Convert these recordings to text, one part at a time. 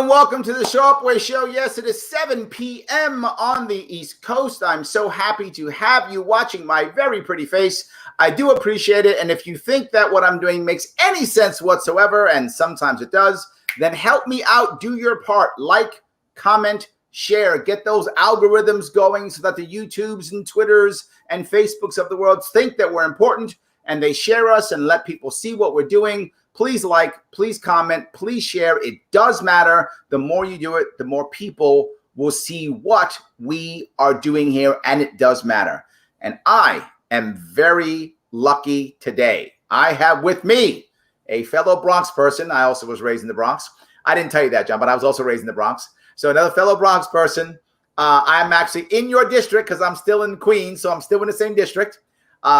Welcome to the Sharpe Way show. Yes, it is 7 p.m. on the East Coast. I'm so happy to have you watching my very pretty face. I do appreciate it. And if you think that what I'm doing makes any sense whatsoever, and sometimes it does, then help me out. Do your part. Like, comment, share. Get those algorithms going so that the YouTubes and Twitters and Facebooks of the world think that we're important, and they share us and let people see what we're doing. Please like, please comment, please share. It does matter. The more you do it, the more people will see what we are doing here, and it does matter. And I am very lucky today. I have with me a fellow Bronx person. I also was raised in the Bronx. I didn't tell you that, John, but I was also raised in the Bronx. So another fellow Bronx person. I'm actually in your district because I'm still in Queens, so I'm still in the same district.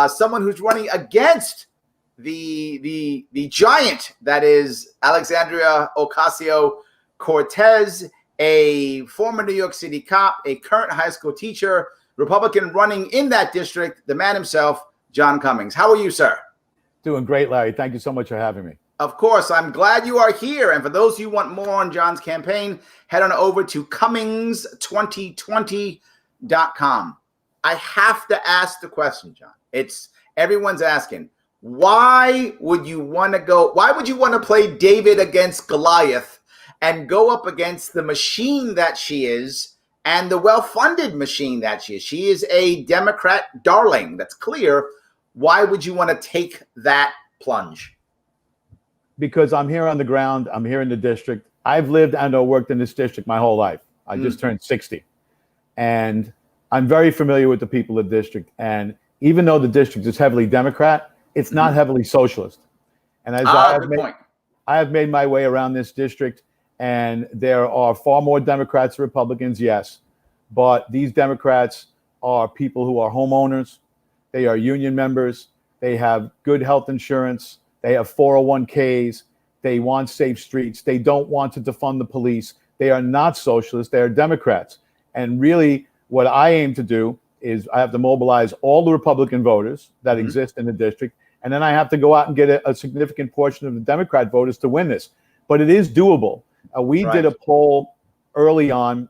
Someone who's running against the giant that is Alexandria Ocasio-Cortez, a former New York City cop, a current high school teacher, Republican running in that district, the man himself, John Cummings. How are you, sir? Doing great, Larry. Thank you so much for having me. Of course, I'm glad you are here. And for those of you who want more on John's campaign, head on over to Cummings2020.com. I have to ask the question, John. Everyone's asking, why would you want to play David against Goliath and go up against the machine that she is and the well-funded machine that she is? She is a Democrat darling. That's clear. Why would you want to take that plunge? Because I'm here on the ground. I'm here in the district. I've lived and worked in this district my whole life. I just turned 60. And I'm very familiar with the people of the district. And even though the district is heavily Democrat, it's not heavily socialist. And as I have made my way around this district, and there are far more Democrats than Republicans, yes. But these Democrats are people who are homeowners. They are union members. They have good health insurance. They have 401ks. They want safe streets. They don't want to defund the police. They are not socialists. They are Democrats. And really, what I aim to do is I have to mobilize all the Republican voters that exist in the district, and then I have to go out and get a significant portion of the Democrat voters to win this. But it is doable. We did a poll early on,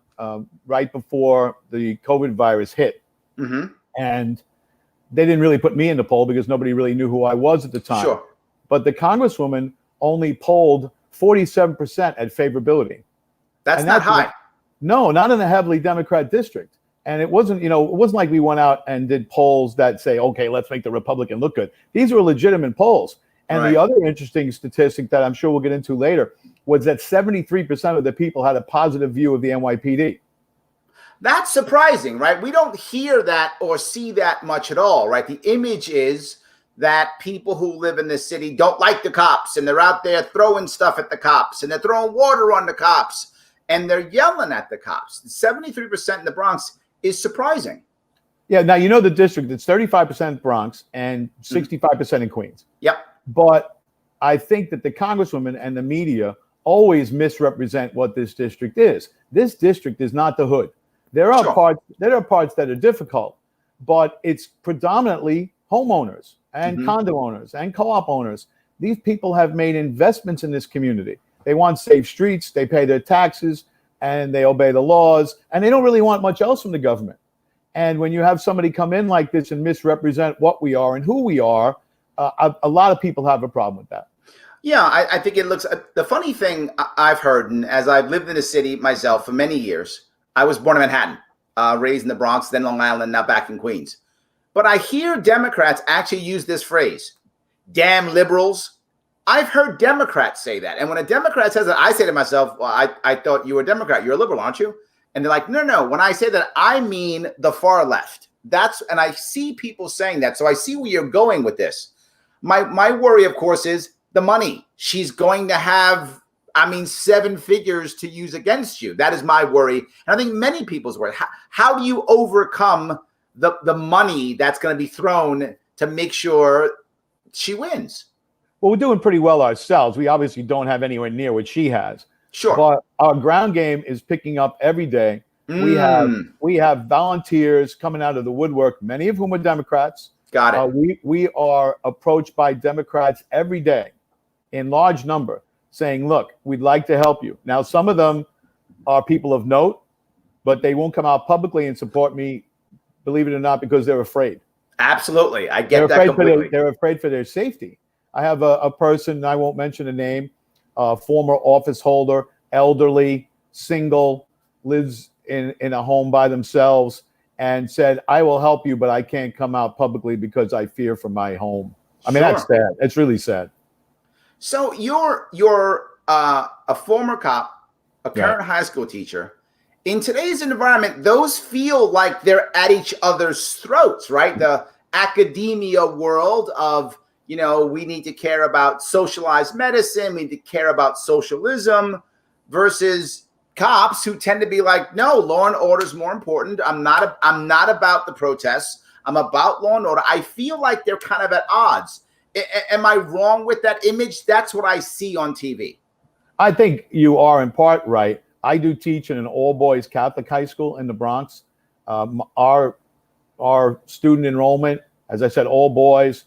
right before the COVID virus hit, and they didn't really put me in the poll because nobody really knew who I was at the time. Sure. But the Congresswoman only polled 47% at favorability. That's not high. No, not in a heavily Democrat district. And it wasn't like we went out and did polls that say, okay, let's make the Republican look good. These were legitimate polls. And the other interesting statistic that I'm sure we'll get into later was that 73% of the people had a positive view of the NYPD. That's surprising, right? We don't hear that or see that much at all, right? The image is that people who live in this city don't like the cops, and they're out there throwing stuff at the cops, and they're throwing water on the cops, and they're yelling at the cops. 73% in the Bronx is surprising. Yeah, now the district, it's 35% Bronx and 65% in Queens. Yep. But I think that the Congresswoman and the media always misrepresent what this district is. This district is not the hood. There are parts that are difficult, but it's predominantly homeowners and condo owners and co-op owners. These people have made investments in this community. They want safe streets, they pay their taxes, and they obey the laws, and they don't really want much else from the government. And when you have somebody come in like this and misrepresent what we are and who we are, a lot of people have a problem with that. Yeah, I think it looks, the funny thing I've heard, and as I've lived in the city myself for many years, I was born in Manhattan, raised in the Bronx, then Long Island, now back in Queens. But I hear Democrats actually use this phrase, damn liberals. I've heard Democrats say that. And when a Democrat says that, I say to myself, well, I thought you were a Democrat. You're a liberal, aren't you? And they're like, no. When I say that, I mean the far left. And I see people saying that. So I see where you're going with this. My worry, of course, is the money. She's going to have, 7 figures to use against you. That is my worry. And I think many people's worry. How do you overcome the money that's going to be thrown to make sure she wins. Well, we're doing pretty well ourselves. We obviously don't have anywhere near what she has. Sure. But our ground game is picking up every day. We have volunteers coming out of the woodwork, many of whom are Democrats. Got it. We are approached by Democrats every day in large number saying, look, we'd like to help you. Now, some of them are people of note, but they won't come out publicly and support me, believe it or not, because they're afraid. Absolutely. I get that completely. They're afraid for their safety. I have a person, I won't mention a name, former office holder, elderly, single, lives in a home by themselves, and said, I will help you, but I can't come out publicly because I fear for my home. I mean, that's sad. It's really sad. So you're a former cop, a current high school teacher. In today's environment, those feel like they're at each other's throats, right? The academia world of, we need to care about socialized medicine, we need to care about socialism, versus cops who tend to be like, no, law and order is more important. I'm not about the protests. I'm about law and order. I feel like they're kind of at odds. Am I wrong with that image? That's what I see on TV. I think you are in part right. I do teach in an all-boys Catholic high school in the Bronx. Our student enrollment, as I said, all boys,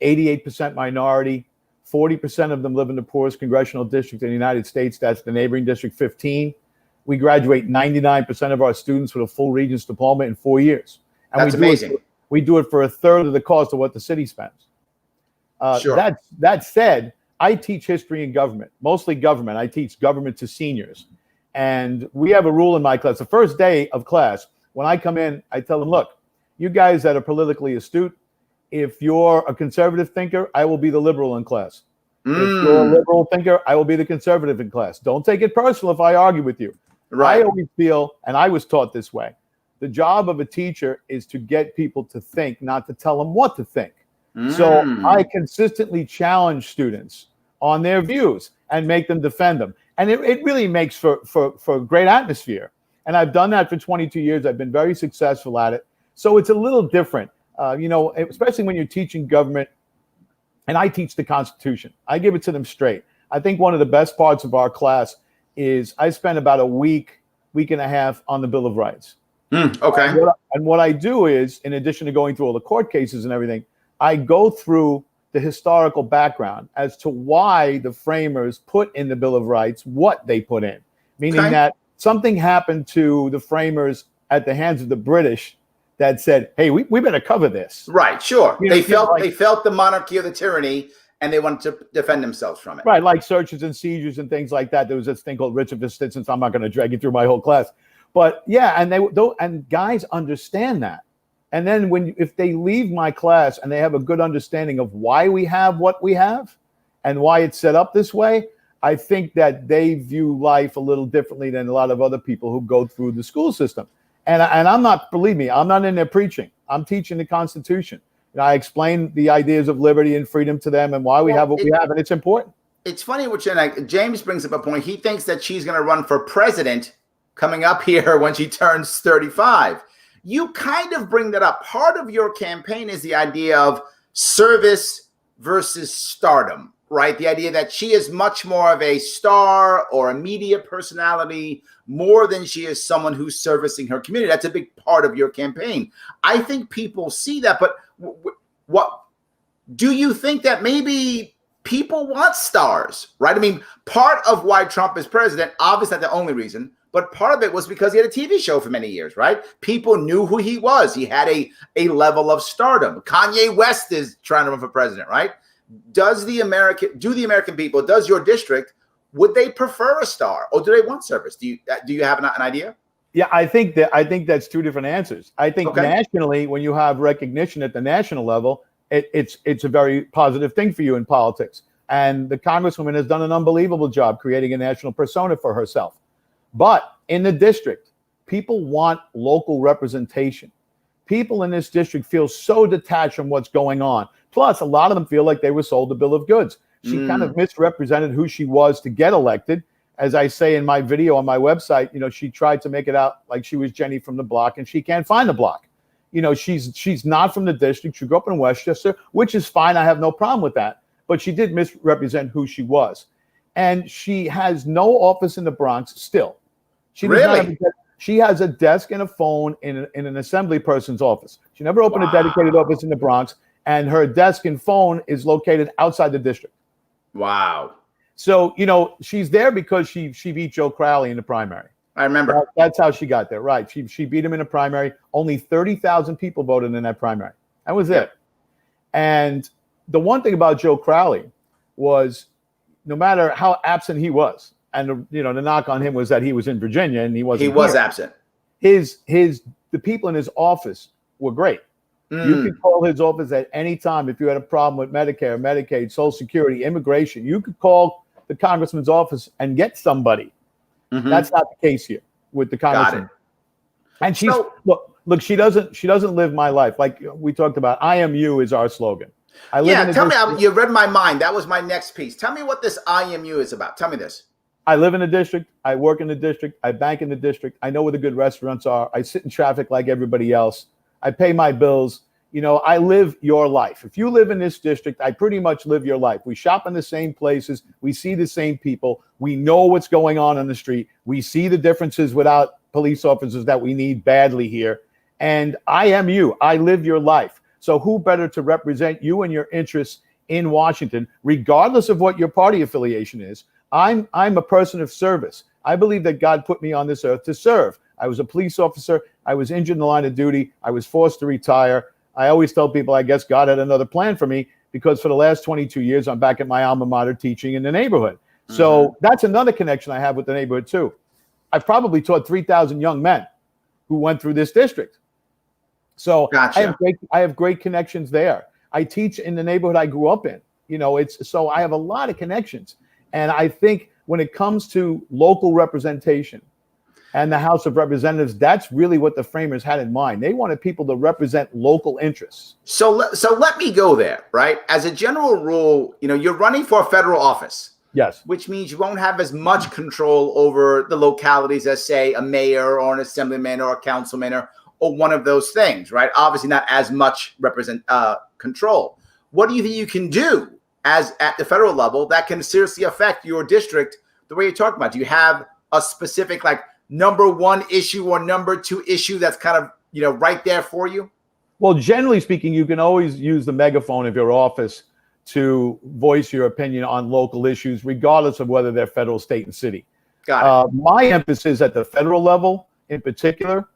88% minority, 40% of them live in the poorest congressional district in the United States. That's the neighboring District 15. We graduate 99% of our students with a full Regents diploma in 4 years. And that's amazing. We do it for a third of the cost of what the city spends. Sure. That said, I teach history and government, mostly government. I teach government to seniors. And we have a rule in my class. The first day of class, when I come in, I tell them, look, you guys that are politically astute, if you're a conservative thinker, I will be the liberal in class. If you're a liberal thinker, I will be the conservative in class. Don't take it personal if I argue with you. Right. I always feel, and I was taught this way, the job of a teacher is to get people to think, not to tell them what to think. So I consistently challenge students on their views and make them defend them. And it really makes for a great atmosphere. And I've done that for 22 years. I've been very successful at it. So it's a little different, especially when you're teaching government. And I teach the Constitution. I give it to them straight. I think one of the best parts of our class is I spend about a week and a half on the Bill of Rights. Okay. And what I do is, in addition to going through all the court cases and everything, I go through the historical background as to why the framers put in the Bill of Rights what they put in, meaning that something happened to the framers at the hands of the British that said, hey, we better cover this. Right, sure. They felt the monarchy of the tyranny, and they wanted to defend themselves from it. Right, like searches and seizures and things like that. There was this thing called writs of assistance. I'm not going to drag you through my whole class. But yeah, and guys understand that. And then if they leave my class and they have a good understanding of why we have what we have and why it's set up this way, I think that they view life a little differently than a lot of other people who go through the school system. And I'm not, believe me, I'm not in there preaching. I'm teaching the Constitution. And I explain the ideas of liberty and freedom to them and why we have what we have, and it's important. It's funny what James brings up a point. He thinks that she's going to run for president coming up here when she turns 35. You kind of bring that up. Part of your campaign is the idea of service versus stardom, right? The idea that she is much more of a star or a media personality more than she is someone who's servicing her community. That's a big part of your campaign. I think people see that, but what do you think that maybe people want stars, right? I mean, part of why Trump is president, obviously not the only reason, but part of it was because he had a TV show for many years, right? People knew who he was. He had a level of stardom. Kanye West is trying to run for president, right? Do the American people, does your district, would they prefer a star or do they want service? Do you have an idea? Yeah, I think that's two different answers. I think nationally, when you have recognition at the national level, it's a very positive thing for you in politics. And the Congresswoman has done an unbelievable job creating a national persona for herself. But in the district, people want local representation. People in this district feel so detached from what's going on. Plus, a lot of them feel like they were sold a bill of goods. She kind of misrepresented who she was to get elected. As I say in my video on my website, she tried to make it out like she was Jenny from the block, and she can't find the block. she's not from the district. She grew up in Westchester, which is fine. I have no problem with that. But she did misrepresent who she was. And she has no office in the Bronx still. She does not have she has a desk and a phone in an assembly person's office. She never opened a dedicated office in the Bronx, and her desk and phone is located outside the district. Wow. So, she's there because she beat Joe Crowley in the primary. I remember. That's how she got there, right? She beat him in the primary. Only 30,000 people voted in that primary. That was it. And the one thing about Joe Crowley was, no matter how absent he was, and the knock on him was that he was in Virginia and he wasn't. He was absent. The people in his office were great. You could call his office at any time if you had a problem with Medicare, Medicaid, Social Security, immigration. You could call the congressman's office and get somebody. That's not the case here with the congressman. And she's look. She doesn't live my life like we talked about. I am you is our slogan. Tell me. You read my mind. That was my next piece. Tell me what this I am you is about. Tell me this. I live in the district. I work in the district. I bank in the district. I know where the good restaurants are. I sit in traffic like everybody else. I pay my bills. I live your life. If you live in this district, I pretty much live your life. We shop in the same places. We see the same people. We know what's going on the street. We see the differences without police officers that we need badly here. And I am you. I live your life. So who better to represent you and your interests in Washington, regardless of what your party affiliation is? I'm a person of service. I believe that God put me on this earth to serve. I was a police officer. I was injured in the line of duty. I was forced to retire. I always tell people, I guess God had another plan for me, because for the last 22 years, I'm back at my alma mater teaching in the neighborhood. So that's another connection I have with the neighborhood too. I've probably taught 3,000 young men who went through this district. So I have great connections there. I teach in the neighborhood I grew up in. So I have a lot of connections. And I think when it comes to local representation and the House of Representatives, that's really what the framers had in mind. They wanted people to represent local interests. So let me go there, right? As a general rule, you're running for a federal office. Yes. Which means you won't have as much control over the localities as, say, a mayor or an assemblyman or a councilman or one of those things, right? Obviously not as much control. What do you think you can do at the federal level that can seriously affect your district the way you're talking about? Do you have a specific number one issue or number two issue that's kind of, right there for you? Well, generally speaking, you can always use the megaphone of your office to voice your opinion on local issues, regardless of whether they're federal, state, and city. Got it. My emphasis at the federal level in particular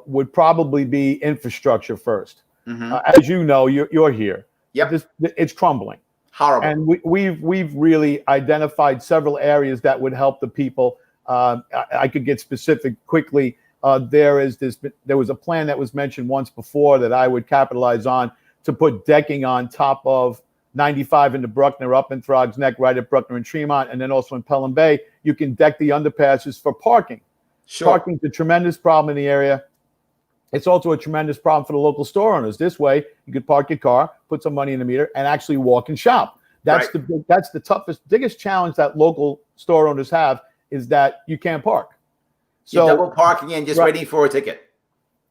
would probably be infrastructure first. As you know, you're here. Yep. It's crumbling. Horrible. And we've really identified several areas that would help the people. I could get specific quickly. There was a plan that was mentioned once before that I would capitalize on to put decking on top of 95 into Bruckner, up in Throgs Neck, right at Bruckner and Tremont, and then also in Pelham Bay. You can deck the underpasses for parking. Sure. Parking's a tremendous problem in the area. It's also a tremendous problem for the local store owners. This way, you could park your car, put some money in the meter, and actually walk and shop. That's the biggest challenge that local store owners have, is that you can't park. So you're double parking and just waiting for a ticket.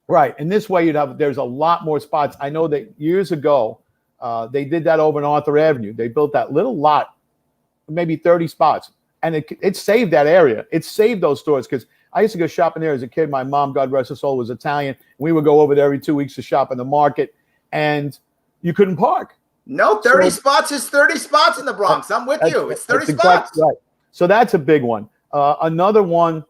Right. And this way there's a lot more spots. I know that years ago, they did that over on Arthur Avenue. They built that little lot, maybe 30 spots, and it saved that area. It saved those stores, because I used to go shopping there as a kid. My mom, God rest her soul, was Italian. We would go over there every 2 weeks to shop in the market, and you couldn't park. No, 30 spots is 30 spots in the Bronx. I'm with you. It's 30 spots. Exactly right. So that's a big one. Another one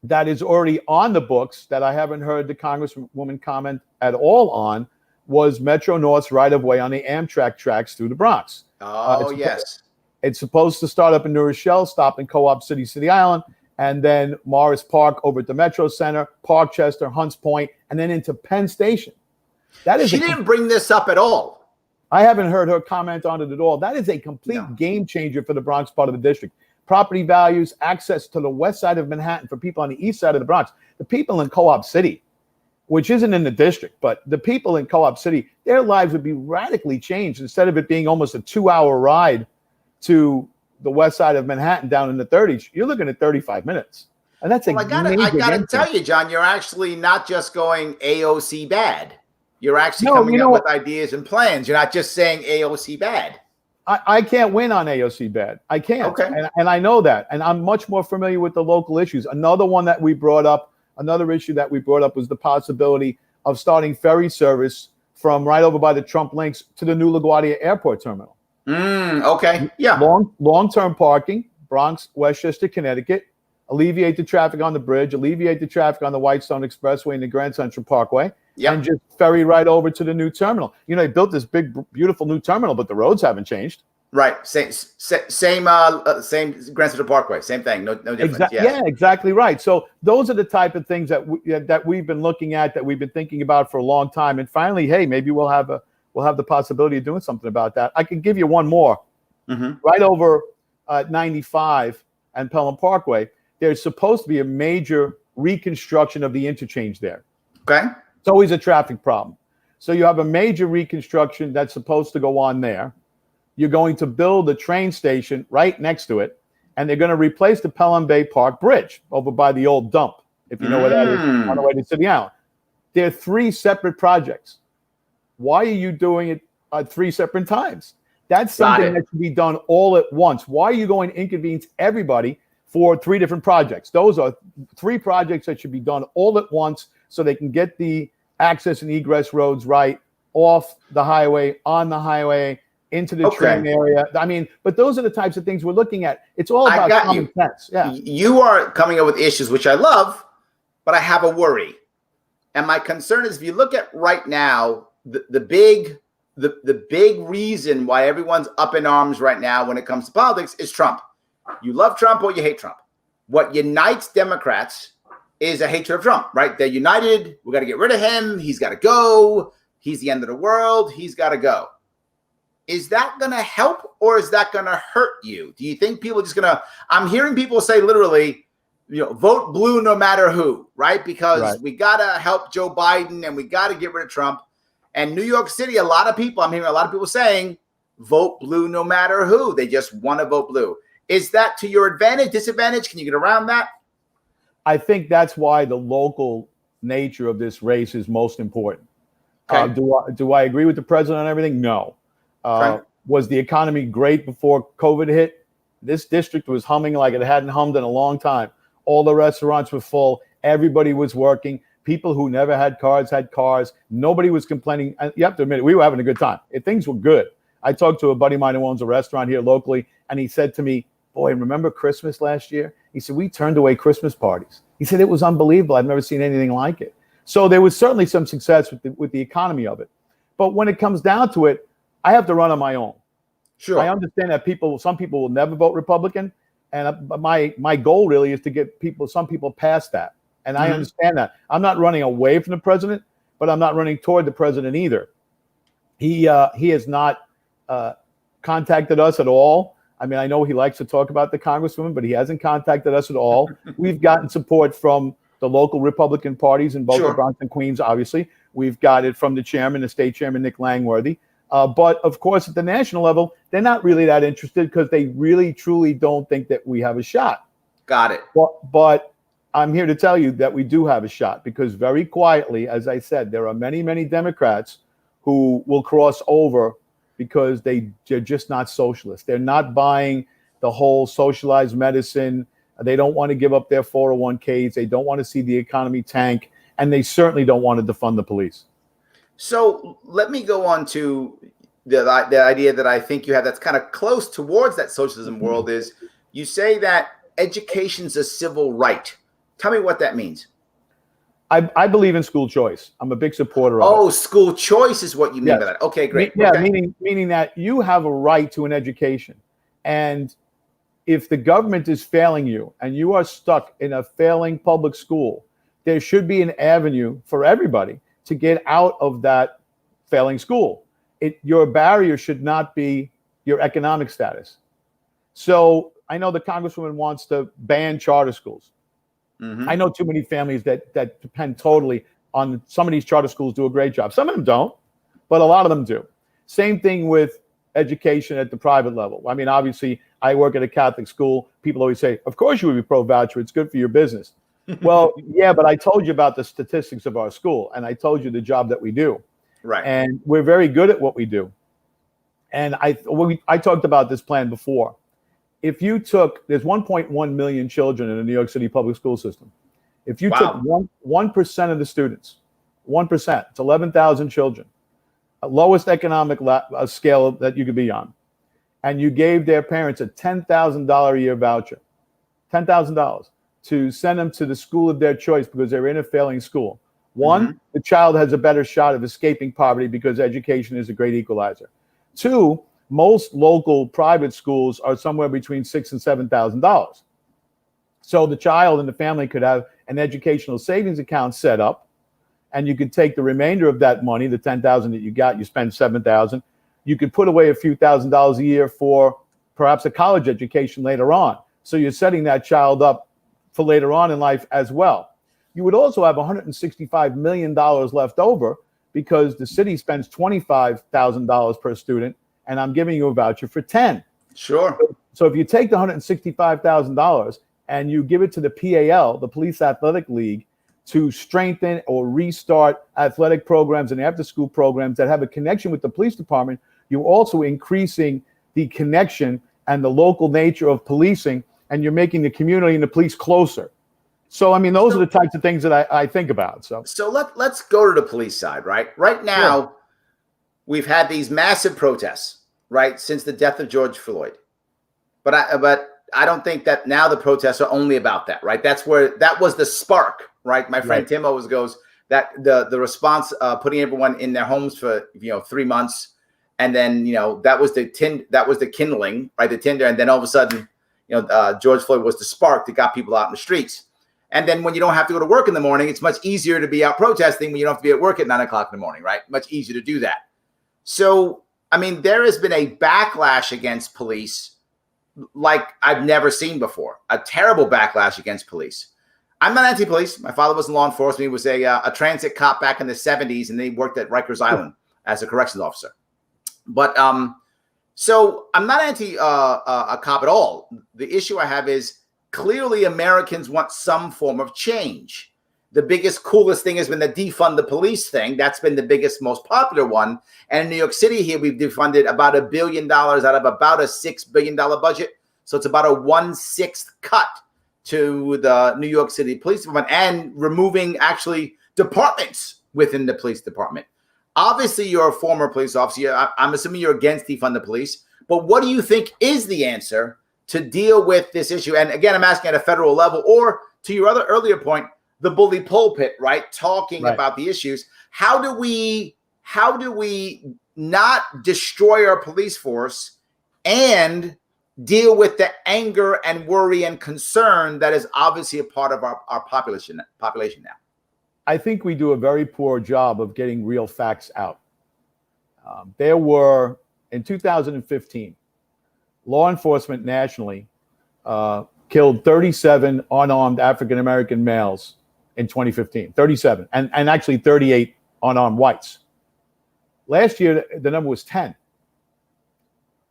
that is already on the books that I haven't heard the Congresswoman comment at all on was Metro North's right-of-way on the Amtrak tracks through the Bronx. Yes. It's supposed to start up in New Rochelle, stop in Co-op City, City Island, and then Morris Park over at the Metro Center, Parkchester, Hunts Point, and then into Penn Station. She didn't bring this up at all. I haven't heard her comment on it at all. That is a complete game changer for the Bronx part of the district. Property values, access to the west side of Manhattan for people on the east side of the Bronx. The people in Co-op City, which isn't in the district, but the people in Co-op City, their lives would be radically changed. Instead of it being almost a 2-hour ride to the west side of Manhattan down in the 30s, you're looking at 35 minutes. And that's Well, I gotta tell you, John, you're actually not just going AOC bad. You're actually coming up with ideas and plans. You're not just saying AOC bad. I can't win on AOC bad. I can't. Okay. And I know that. And I'm much more familiar with the local issues. Another one that we brought up, another issue that we brought up was the possibility of starting ferry service from right over by the Trump Links to the new LaGuardia Airport Terminal. Okay. Yeah. Long-term parking, Bronx, Westchester, Connecticut, alleviate the traffic on the bridge, alleviate the traffic on the Whitestone Expressway and the Grand Central Parkway, and just ferry right over to the new terminal. You know, they built this big, beautiful new terminal, but the roads haven't changed. Right. Same Grand Central Parkway. Same thing. No difference. Yeah, exactly right. So those are the type of things that we've been looking at, that we've been thinking about for a long time. And finally, hey, maybe we'll have the possibility of doing something about that. I can give you one more. Right over 95 and Pelham Parkway, there's supposed to be a major reconstruction of the interchange there. Okay. It's always a traffic problem. So you have a major reconstruction that's supposed to go on there. You're going to build a train station right next to it, and they're going to replace the Pelham Bay Park Bridge over by the old dump, if you know where that is, on the way to City Island. They're 3 separate projects. Why are you doing it at 3 separate times? That's something that should be done all at once. Why are you going to inconvenience everybody for 3 different projects? Those are 3 projects that should be done all at once so they can get the access and egress roads right, off the highway, on the highway, into the train area. I mean, but those are the types of things we're looking at. It's all about common sense. Yeah. You are coming up with issues, which I love, but I have a worry. And my concern is, if you look at right now, the big reason why everyone's up in arms right now when it comes to politics is Trump. You love Trump or you hate Trump. What unites Democrats is a hatred of Trump, right? They're united. We got to get rid of him. He's got to go. He's the end of the world. He's got to go. Is that going to help, or is that going to hurt you? Do you think people are just going to, I'm hearing people say literally, vote blue no matter who, right? Because we got to help Joe Biden and we got to get rid of Trump. And New York City, I'm hearing a lot of people saying, vote blue no matter who. They just want to vote blue. Is that to your advantage, disadvantage? Can you get around that? I think that's why the local nature of this race is most important. Okay. Do I agree with the president on everything? No. Was the economy great before COVID hit? This district was humming like it hadn't hummed in a long time. All the restaurants were full. Everybody was working. People who never had cars had cars. Nobody was complaining. You have to admit it, we were having a good time. Things were good. I talked to a buddy of mine who owns a restaurant here locally, and he said to me, boy, remember Christmas last year? He said, we turned away Christmas parties. He said, it was unbelievable. I've never seen anything like it. So there was certainly some success with the economy of it. But when it comes down to it, I have to run on my own. Sure. I understand that some people will never vote Republican. And my goal really is to get some people past that. And I understand that. I'm not running away from the president, but I'm not running toward the president either. He has not contacted us at all. I mean, I know he likes to talk about the congresswoman, but he hasn't contacted us at all. We've gotten support from the local Republican parties in both the Bronx and Queens, obviously. We've got it from the chairman, the state chairman, Nick Langworthy. But of course, at the national level, they're not really that interested because they really, truly don't think that we have a shot. Got it. But I'm here to tell you that we do have a shot, because very quietly, as I said, there are many, many Democrats who will cross over because they're just not socialists. They're not buying the whole socialized medicine. They don't want to give up their 401ks. They don't want to see the economy tank. And they certainly don't want to defund the police. So let me go on to the idea that I think you have that's kind of close towards that socialism world is you say that education's a civil right. Tell me what that means. I believe in school choice. I'm a big supporter of it. Oh, school choice is what you mean by that. Okay, great. Yeah, okay. Meaning that you have a right to an education. And if the government is failing you and you are stuck in a failing public school, there should be an avenue for everybody to get out of that failing school. Your barrier should not be your economic status. So I know the congresswoman wants to ban charter schools. I know too many families that depend totally on some of these charter schools do a great job. Some of them don't, but a lot of them do. Same thing with education at the private level. I mean, obviously, I work at a Catholic school. People always say, of course you would be pro-voucher. It's good for your business. Well, yeah, but I told you about the statistics of our school, and I told you the job that we do. Right. And we're very good at what we do. And I talked about this plan before. If you took, there's 1.1 million children in the New York City public school system. If you took 1% of the students, 1%, it's 11,000 children, lowest economic scale that you could be on, and you gave their parents a $10,000 a year voucher, $10,000 to send them to the school of their choice because they're in a failing school. One, the child has a better shot of escaping poverty because education is a great equalizer. Two, most local private schools are somewhere between $6,000 and $7,000. So the child and the family could have an educational savings account set up, and you could take the remainder of that money, the $10,000 that you got, you spend $7,000. You could put away a few $1,000s a year for perhaps a college education later on. So you're setting that child up for later on in life as well. You would also have $165 million left over because the city spends $25,000 per student, and I'm giving you a voucher for 10. Sure. So if you take the $165,000 and you give it to the PAL, the Police Athletic League, to strengthen or restart athletic programs and after-school programs that have a connection with the police department, you're also increasing the connection and the local nature of policing, and you're making the community and the police closer. So, I mean, those are the types of things that I think about. So let's go to the police side, right? Right now, we've had these massive protests, right, since the death of George Floyd. But I don't think that now the protests are only about that, right? That was the spark, right? My friend Tim always goes that the response, putting everyone in their homes for 3 months, and then that was the kindling, right? The tinder, and then all of a sudden, George Floyd was the spark that got people out in the streets. And then when you don't have to go to work in the morning, it's much easier to be out protesting when you don't have to be at work at 9 o'clock in the morning, right? Much easier to do that. So, I mean, there has been a backlash against police like I've never seen before. A terrible backlash against police. I'm not anti-police. My father was in law enforcement. He was a transit cop back in the 70s, and then he worked at Rikers Island as a corrections officer. But so I'm not anti a cop at all. The issue I have is clearly Americans want some form of change. The biggest, coolest thing has been the defund the police thing. That's been the biggest, most popular one. And in New York City here, we've defunded about $1 billion out of about a $6 billion budget. So it's about a 1/6 cut to the New York City Police Department and removing actually departments within the police department. Obviously, you're a former police officer. I'm assuming you're against defund the police. But what do you think is the answer to deal with this issue? And again, I'm asking at a federal level, or to your other earlier point, the bully pulpit, right? Talking about the issues. How do we not destroy our police force and deal with the anger and worry and concern that is obviously a part of our population now? I think we do a very poor job of getting real facts out. There were, in 2015, law enforcement nationally killed 37 unarmed African-American males in 2015, 37, and actually 38 unarmed whites. Last year, the number was 10.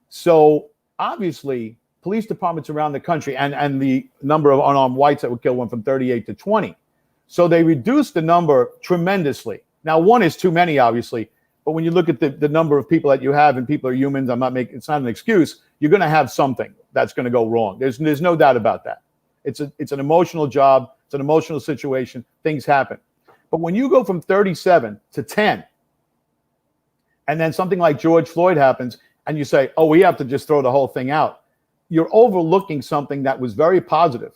So obviously, police departments around the country and the number of unarmed whites that were killed went from 38 to 20. So they reduced the number tremendously. Now, one is too many, obviously, but when you look at the number of people that you have, and people are humans, it's not an excuse. You're going to have something that's going to go wrong. There's no doubt about that. It's an emotional job. It's an emotional situation. Things happen. But when you go from 37 to 10, and then something like George Floyd happens, and you say, oh, we have to just throw the whole thing out, you're overlooking something that was very positive.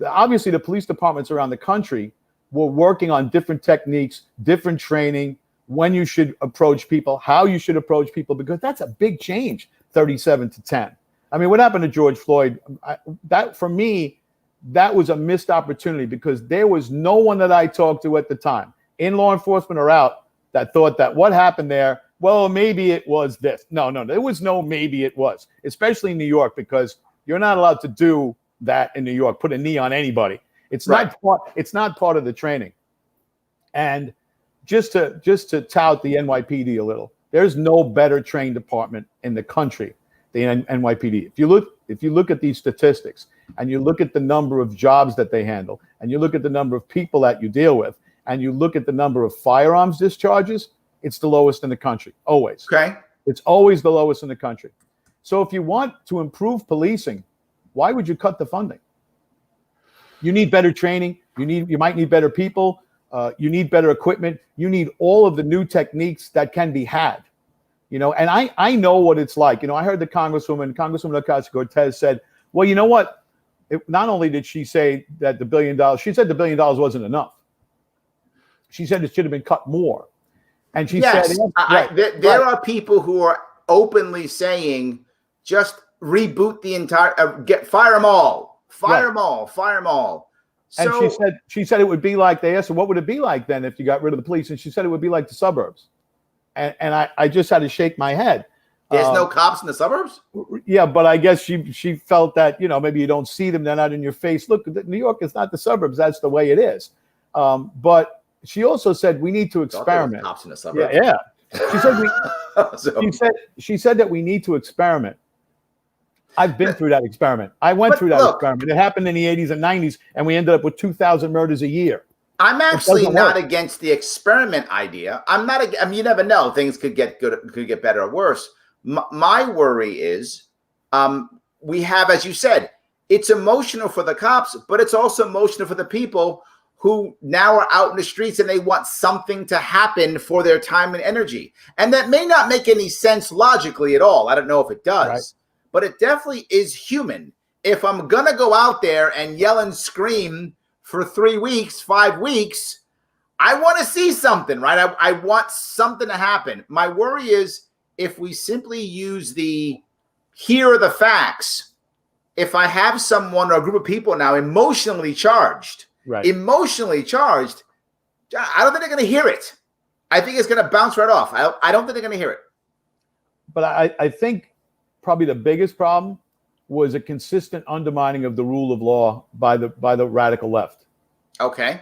Obviously, the police departments around the country were working on different techniques, different training, when you should approach people, how you should approach people, because that's a big change, 37 to 10. I mean, what happened to George Floyd, for me, that was a missed opportunity, because there was no one that I talked to at the time, in law enforcement or out, that thought that what happened there, well, maybe it was this. No, there was no maybe it was, especially in New York, because you're not allowed to do that in New York, put a knee on anybody. It's not part of the training. And just to tout the NYPD a little, there's no better trained department in the country than NYPD. If you look if you look at these statistics and you look at the number of jobs that they handle and you look at the number of people that you deal with and you look at the number of firearms discharges, it's the lowest in the country, always. Okay. It's always the lowest in the country. So if you want to improve policing, why would you cut the funding? You need better training. You might need better people. You need better equipment. You need all of the new techniques that can be had. You know, and I know what it's like. You know, I heard the Congresswoman Ocasio-Cortez said, well, you know what? Not only did she say that the $1 billion, she said the $1 billion wasn't enough. She said it should have been cut more. And she said, there are people who are openly saying, just reboot the entire, fire them all, fire them all. So, and she said it would be like, they asked her, what would it be like then if you got rid of the police? And she said it would be like the suburbs. And I just had to shake my head. There's no cops in the suburbs? Yeah, but I guess she felt that, you know, maybe you don't see them, they're not in your face. Look, New York is not the suburbs. That's the way it is. But she also said we need to experiment. Cops in the suburbs. Yeah. She said that we need to experiment. I've been through that experiment. I went through that experiment. It happened in the 80s and 90s, and we ended up with 2,000 murders a year. I'm actually not against the experiment idea. I'm not. I mean, you never know. Things could get good, could get better or worse. My worry is, we have, as you said, it's emotional for the cops, but it's also emotional for the people who now are out in the streets and they want something to happen for their time and energy. And that may not make any sense logically at all. I don't know if it does, right, but it definitely is human. If I'm going to go out there and yell and scream for 3 weeks, 5 weeks, I want to see something, right? I want something to happen. My worry is if we simply use here are the facts, if I have someone or a group of people now emotionally charged, I don't think they're going to hear it. I think it's going to bounce right off. I don't think they're going to hear it. But I think probably the biggest problem was a consistent undermining of the rule of law by the radical left. Okay.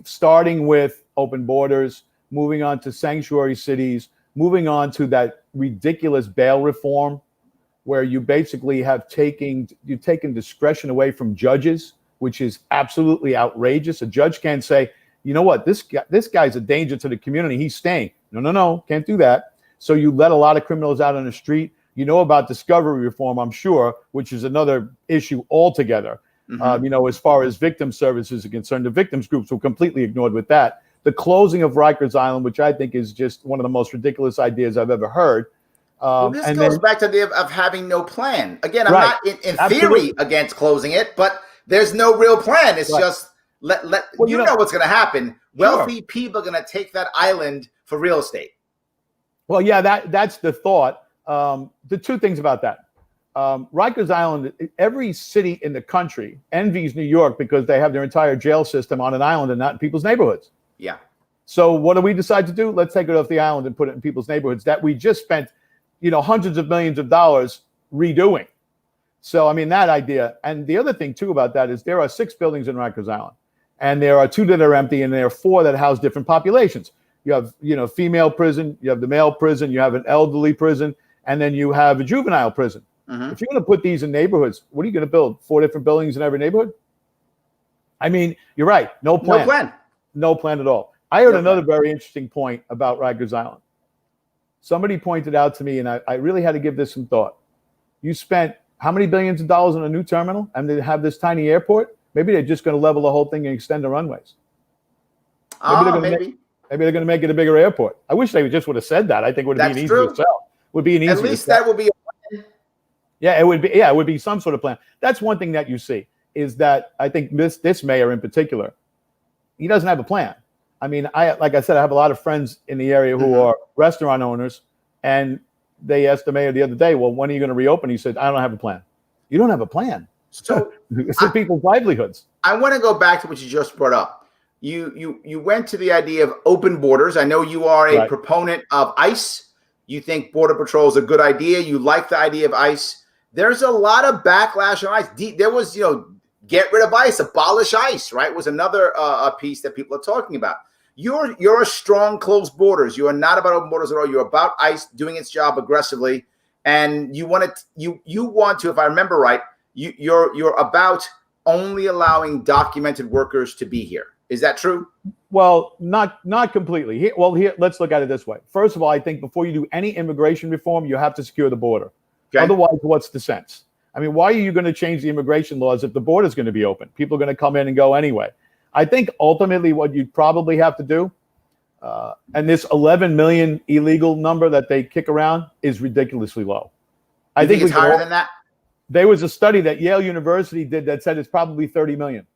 Starting with open borders, moving on to sanctuary cities, moving on to that ridiculous bail reform, where you basically have taken discretion away from judges, which is absolutely outrageous. A judge can't say, you know what, this guy's a danger to the community, he's staying. No, can't do that. So you let a lot of criminals out on the street. You know about discovery reform, I'm sure, which is another issue altogether. Mm-hmm. You know, as far as victim services are concerned, the victims groups were completely ignored with that. The closing of Rikers Island, which I think is just one of the most ridiculous ideas I've ever heard. Well, this goes back to the idea of having no plan. Again, I'm not in theory against closing it, but there's no real plan. It's just let you know what's going to happen. Wealthy people are going to take that island for real estate. Well, yeah, that's the thought. The two things about that. Rikers Island, every city in the country envies New York because they have their entire jail system on an island and not in people's neighborhoods. Yeah. So what do we decide to do? Let's take it off the island and put it in people's neighborhoods that we just spent, hundreds of millions of dollars redoing. So, I mean, that idea. And the other thing, too, about that is there are 6 buildings in Rikers Island, and there are 2 that are empty, and there are 4 that house different populations. You have, female prison, you have the male prison, you have an elderly prison, and then you have a juvenile prison. Mm-hmm. If you're going to put these in neighborhoods, what are you going to build? 4 different buildings in every neighborhood? I mean, you're right. No plan. No plan at all. I heard another very interesting point about Rikers Island. Somebody pointed out to me, and I really had to give this some thought. You spent how many billions of dollars on a new terminal, and they have this tiny airport? Maybe they're just going to level the whole thing and extend the runways. Maybe they're going to make it a bigger airport. I wish they just would have said that. I think it would have been easy to sell. Would be an easy. At least that would be. Yeah, it would be. Yeah, it would be some sort of plan. That's one thing that you see is that I think this mayor in particular, he doesn't have a plan. I mean, like I said, I have a lot of friends in the area who are restaurant owners, and they asked the mayor the other day, well, when are you going to reopen? He said, I don't have a plan. You don't have a plan. So it's for people's livelihoods. I want to go back to what you just brought up. You went to the idea of open borders. I know you are a proponent of ICE. You think Border Patrol is a good idea. You like the idea of ICE. There's a lot of backlash on ICE. There was, get rid of ICE, abolish ICE, right? Was another piece that people are talking about. You're a strong closed borders. You are not about open borders at all. You're about ICE doing its job aggressively. and you want to, if I remember right, you're about only allowing documented workers to be here. Is that true? Well, not completely. Here, let's look at it this way. First of all, I think before you do any immigration reform, you have to secure the border. Okay. Otherwise, what's the sense? I mean, why are you going to change the immigration laws if the border is going to be open? People are going to come in and go anyway. I think ultimately what you probably have to do, and this 11 million illegal number that they kick around is ridiculously low. I think it's higher than that. There was a study that Yale University did that said it's probably 30 million.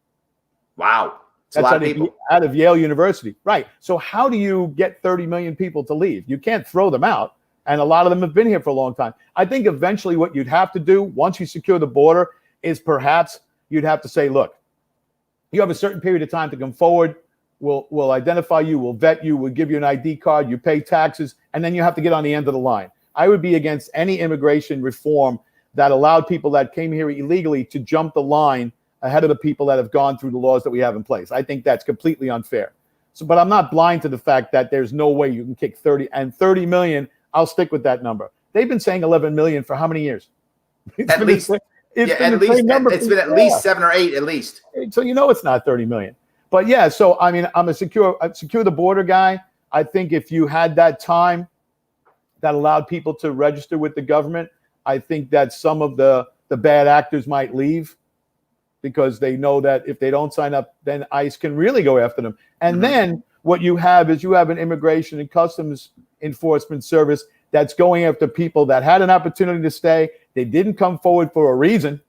Wow. That's a lot of people. Out of Yale University. Right. So how do you get 30 million people to leave? You can't throw them out. And a lot of them have been here for a long time. I think eventually what you'd have to do once you secure the border is perhaps you'd have to say, look, you have a certain period of time to come forward. We'll identify you. We'll vet you. We'll give you an ID card. You pay taxes. And then you have to get on the end of the line. I would be against any immigration reform that allowed people that came here illegally to jump the line ahead of the people that have gone through the laws that we have in place. I think that's completely unfair. So, but I'm not blind to the fact that there's no way you can kick 30 million. I'll stick with that number. They've been saying 11 million for how many years? It's been at least 7 or 8 at least. So it's not 30 million. But yeah, so I mean, I'm a secure the border guy. I think if you had that time that allowed people to register with the government, I think that some of the bad actors might leave because they know that if they don't sign up, then ICE can really go after them. And then what you have is you have an immigration and customs enforcement service that's going after people that had an opportunity to stay. They didn't come forward for a reason,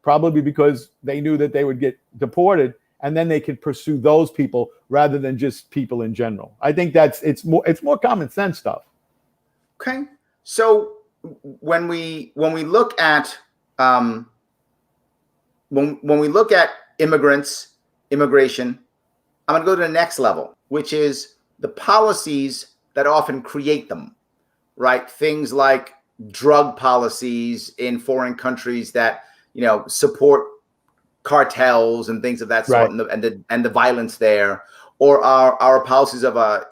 probably because they knew that they would get deported, and then they could pursue those people rather than just people in general. I think it's more common sense stuff. Okay. So when we look at when we look at immigration, I'm going to go to the next level, which is the policies that often create them, right? Things like drug policies in foreign countries that, support cartels and things of that sort, right, and the violence there, or our policies of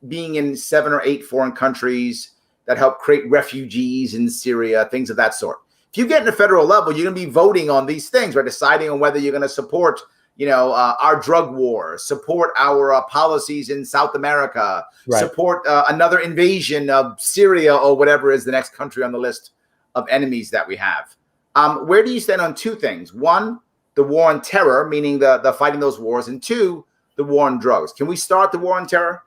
being in 7 or 8 foreign countries that help create refugees in Syria, things of that sort. If you get in the federal level, you're going to be voting on these things, right? Deciding on whether you're going to support, our drug war, support our policies in South America, right, support another invasion of Syria or whatever is the next country on the list of enemies that we have. Where do you stand on 2 things? 1, the war on terror, meaning the fighting those wars, and 2, the war on drugs. Can we start the war on terror?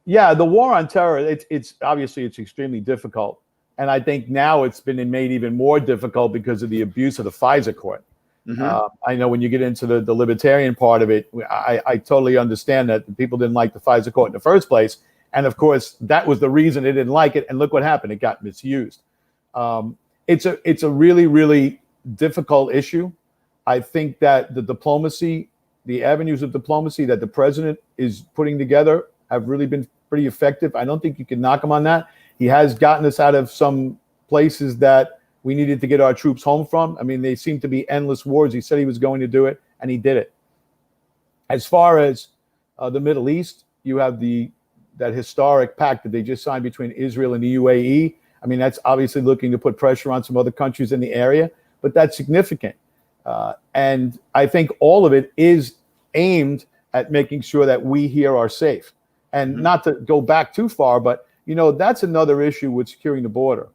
Yeah, the war on terror, it's obviously it's extremely difficult. And I think now it's been made even more difficult because of the abuse of the FISA court. I know when you get into the libertarian part of it, I totally understand that people didn't like the FISA court in the first place. And of course, that was the reason they didn't like it. And look what happened. It got misused. It's a really, really difficult issue. I think that the diplomacy, the avenues of diplomacy that the president is putting together have really been pretty effective. I don't think you can knock him on that. He has gotten us out of some places that we needed to get our troops home from. I mean, they seem to be endless wars. He said he was going to do it, and he did it. As far as the Middle East, you have that historic pact that they just signed between Israel and the UAE. I mean, that's obviously looking to put pressure on some other countries in the area, but that's significant. And I think all of it is aimed at making sure that we here are safe. And not to go back too far, but that's another issue with securing the border.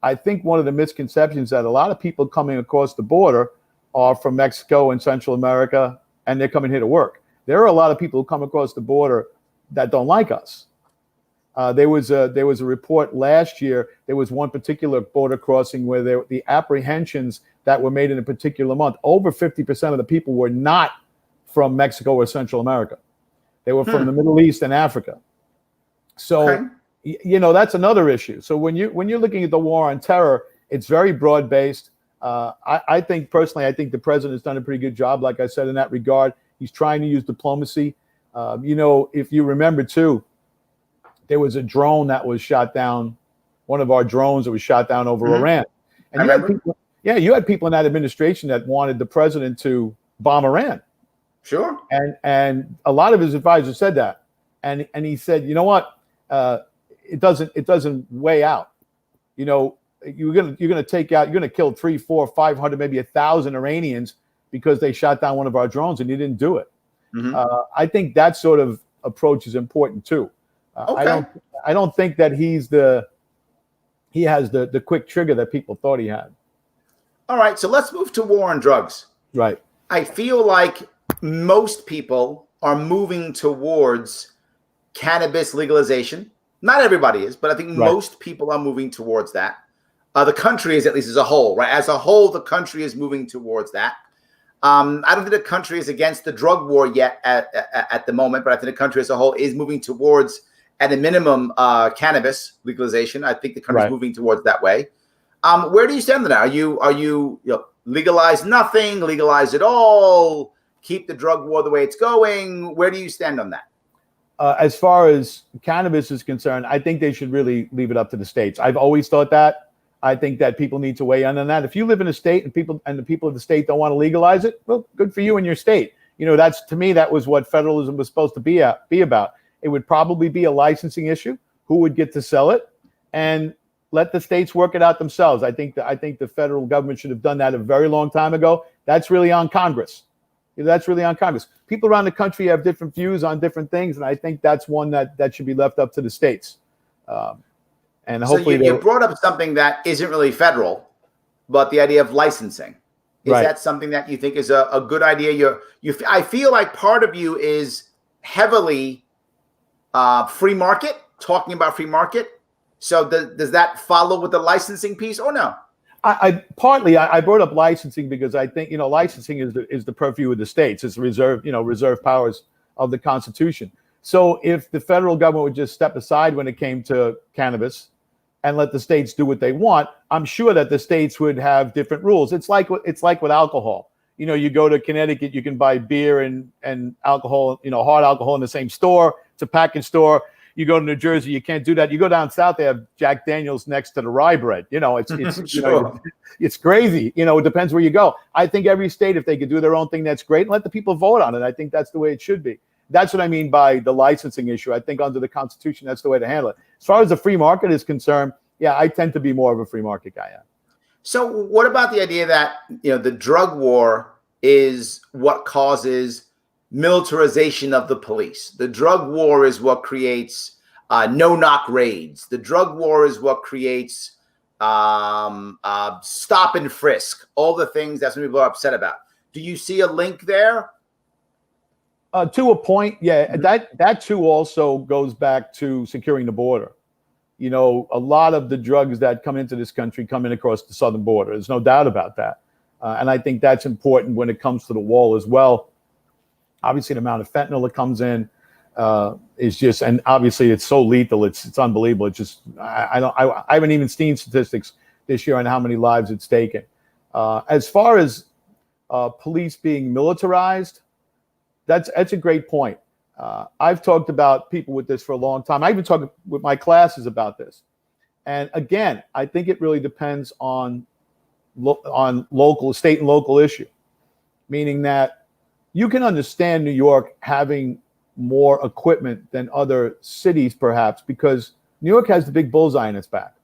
I think one of the misconceptions that a lot of people coming across the border are from Mexico and Central America, and they're coming here to work. There are a lot of people who come across the border that don't like us. There was a report last year. There was one particular border crossing where the apprehensions that were made in a particular month, over 50% of the people were not from Mexico or Central America. They were from the Middle East and Africa. So, that's another issue. So when you're looking at the war on terror, it's very broad based. I think personally, the president has done a pretty good job, like I said, in that regard. He's trying to use diplomacy. If you remember too, there was a drone that was shot down, one of our drones that was shot down over Iran. And you had people in that administration that wanted the president to bomb Iran. Sure. And a lot of his advisors said that. And he said, you know what? It doesn't weigh out. You know, you're gonna kill 300, 400, 500, maybe 1,000 Iranians because they shot down one of our drones and you didn't do it. Mm-hmm. I think that sort of approach is important too. Okay. I don't think that he has the quick trigger that people thought he had. All right, so let's move to war on drugs. Right. I feel like most people are moving towards cannabis legalization. Not everybody is, but I think most people are moving towards that. The country is, at least as a whole, right? As a whole, the country is moving towards that. I don't think the country is against the drug war yet at the moment, but I think the country as a whole is moving towards, at a minimum, cannabis legalization. I think the country is moving towards that way. Where do you stand on that? Are you legalize nothing, legalize it all, keep the drug war the way it's going? Where do you stand on that? As far as cannabis is concerned, I think they should really leave it up to the states. I've always thought that. I think that people need to weigh in on that. If you live in a state and the people of the state don't want to legalize it, well, good for you and your state. You know, to me, that was what federalism was supposed to be about. It would probably be a licensing issue. Who would get to sell it? And let the states work it out themselves. I think the federal government should have done that a very long time ago. That's really on Congress. That's really on Congress. People around the country have different views on different things, and I think that's one that should be left up to the states. And hopefully, so you brought up something that isn't really federal, but the idea of licensing. Is that something that you think is a good idea? I feel like part of you is heavily free market, talking about free market. So does that follow with the licensing piece or no? I brought up licensing because I think, licensing is the purview of the states. It's reserve powers of the Constitution. So if the federal government would just step aside when it came to cannabis and let the states do what they want, I'm sure that the states would have different rules. It's like with alcohol. You go to Connecticut, you can buy beer and alcohol, hard alcohol in the same store. It's a package store. You go to New Jersey, you can't do that. You go down south, they have Jack Daniels next to the rye bread. It's sure. It's crazy. It depends where you go. I think every state, if they could do their own thing, that's great, and let the people vote on it. I think that's the way it should be. That's what I mean by the licensing issue. I think under the Constitution, that's the way to handle it. As far as the free market is concerned, yeah, I tend to be more of a free market guy. Yeah. So what about the idea that, the drug war is what causes militarization of the police? The drug war is what creates no-knock raids. The drug war is what creates stop and frisk, all the things that some people are upset about. Do you see a link there? To a point, yeah. That too also goes back to securing the border. A lot of the drugs that come into this country come in across the southern border. There's no doubt about that. And I think that's important when it comes to the wall as well. Obviously, the amount of fentanyl that comes in is just, and obviously it's so lethal. It's unbelievable. It's just, I haven't even seen statistics this year on how many lives it's taken. As far as police being militarized, that's a great point. I've talked about people with this for a long time. I even talked with my classes about this. And again, I think it really depends on local, state and local issue, meaning that you can understand New York having more equipment than other cities, perhaps, because New York has the big bullseye in its back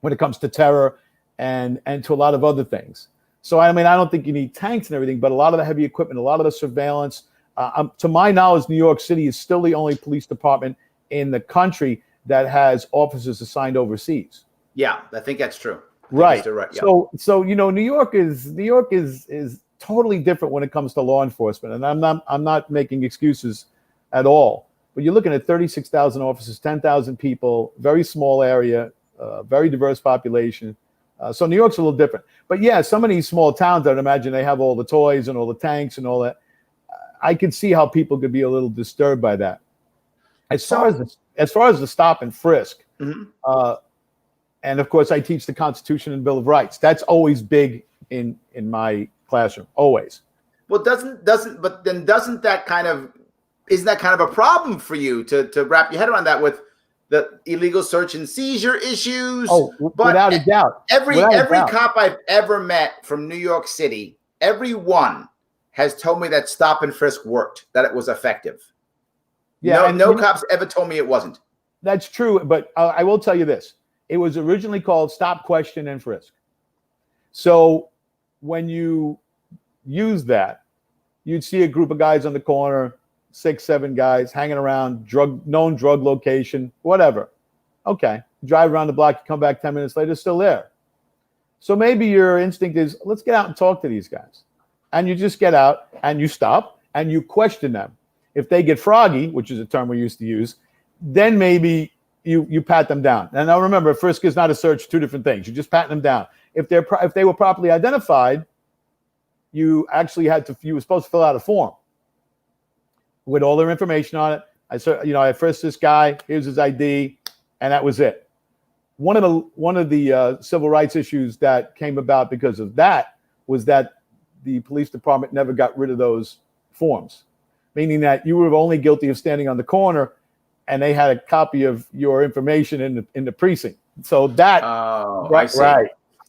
when it comes to terror and to a lot of other things. So, I don't think you need tanks and everything, but a lot of the heavy equipment, a lot of the surveillance. To my knowledge, New York City is still the only police department in the country that has officers assigned overseas. Yeah, I think that's true. Right. Right. Yeah. So New York is totally different when it comes to law enforcement, and I'm not making excuses at all. But you're looking at 36,000 officers, 10,000 people, very small area, very diverse population. So New York's a little different. But yeah, some of these small towns, I'd imagine they have all the toys and all the tanks and all that. I could see how people could be a little disturbed by that. As far as the stop and frisk, and of course I teach the Constitution and Bill of Rights. That's always big in my classroom, always. Well, isn't that kind of a problem for you to wrap your head around that with the illegal search and seizure issues? Oh, without a doubt. Every cop I've ever met from New York City, everyone has told me that stop and frisk worked, that it was effective. Yeah, no cops ever told me it wasn't. That's true, but I will tell you this. It was originally called Stop, Question, and Frisk. So when you use that, you'd see a group of guys on the corner, 6, 7 guys hanging around, known drug location, whatever. Okay, drive around the block, you come back 10 minutes later, still there. So maybe your instinct is, let's get out and talk to these guys. And you just get out and you stop and you question them. If they get froggy, which is a term we used to use, then maybe you pat them down. And now remember, frisk is not a search, 2 different things. You're just patting them down. If they were properly identified, you actually you were supposed to fill out a form with all their information on it. I frisked this guy, here's his ID, and that was it. One of the civil rights issues that came about because of that was that the police department never got rid of those forms, meaning that you were only guilty of standing on the corner, and they had a copy of your information in the precinct. So that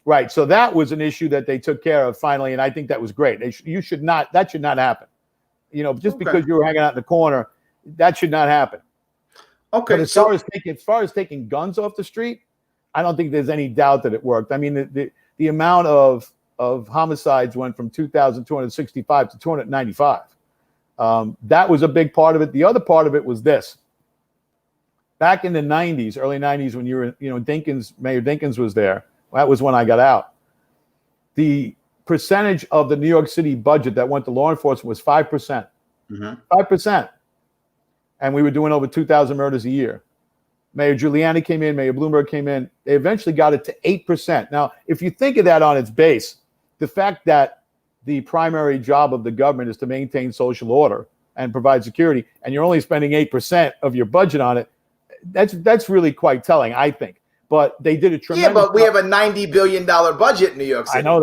right. So that was an issue that they took care of finally, and I think that was great. That should not happen. Just because you were hanging out in the corner, that should not happen. Okay. But as far as taking guns off the street, I don't think there's any doubt that it worked. I mean, the amount of homicides went from 2,265 to 295. That was a big part of it. The other part of it was this. Back in the 90s, early 90s, when Mayor Dinkins was there, that was when I got out. The percentage of the New York City budget that went to law enforcement was 5%. 5%. And we were doing over 2,000 murders a year. Mayor Giuliani came in, Mayor Bloomberg came in. They eventually got it to 8%. Now, if you think of that on its base, the fact that the primary job of the government is to maintain social order and provide security, and you're only spending 8% of your budget on it, that's really quite telling, I think. But they did a tremendous. Yeah, but we have a $90 billion budget in New York City. I know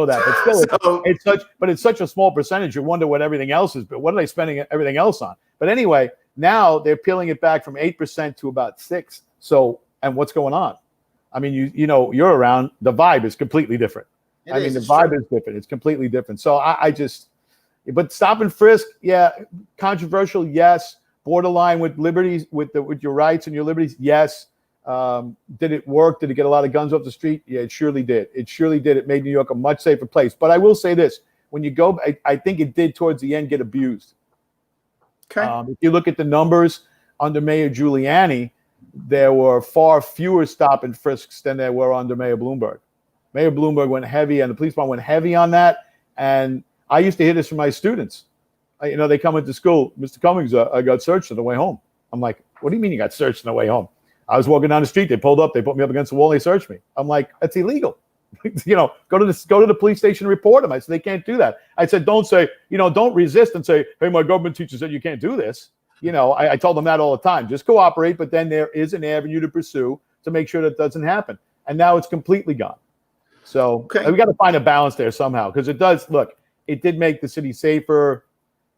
that. But still, it's such a small percentage. You wonder what everything else is. But what are they spending everything else on? But anyway, now they're peeling it back from 8% to about 6%. So, and what's going on? I mean, you're around. The vibe is completely different. The vibe is different. It's completely different. So but stop and frisk, yeah, controversial, yes. Borderline with liberties, with your rights and your liberties, yes. Did it work? Did it get a lot of guns off the street? Yeah, it surely did. It made New York a much safer place. But I will say this: when you go, I think it did towards the end get abused. Okay. If you look at the numbers under Mayor Giuliani, there were far fewer stop and frisks than there were under Mayor Bloomberg. Mayor Bloomberg went heavy, and the police department went heavy on that. And I used to hear this from my students. They come into school, Mr. Cummings, I got searched on the way home. I'm like, what do you mean you got searched on the way home? I was walking down the street. They pulled up. They put me up against the wall. And they searched me. I'm like, that's illegal. Go to the police station and report them. I said, they can't do that. I said, don't resist and say, hey, my government teacher said you can't do this. I told them that all the time. Just cooperate. But then there is an avenue to pursue to make sure that doesn't happen. And now it's completely gone. So we got to find a balance there somehow, because it did make the city safer,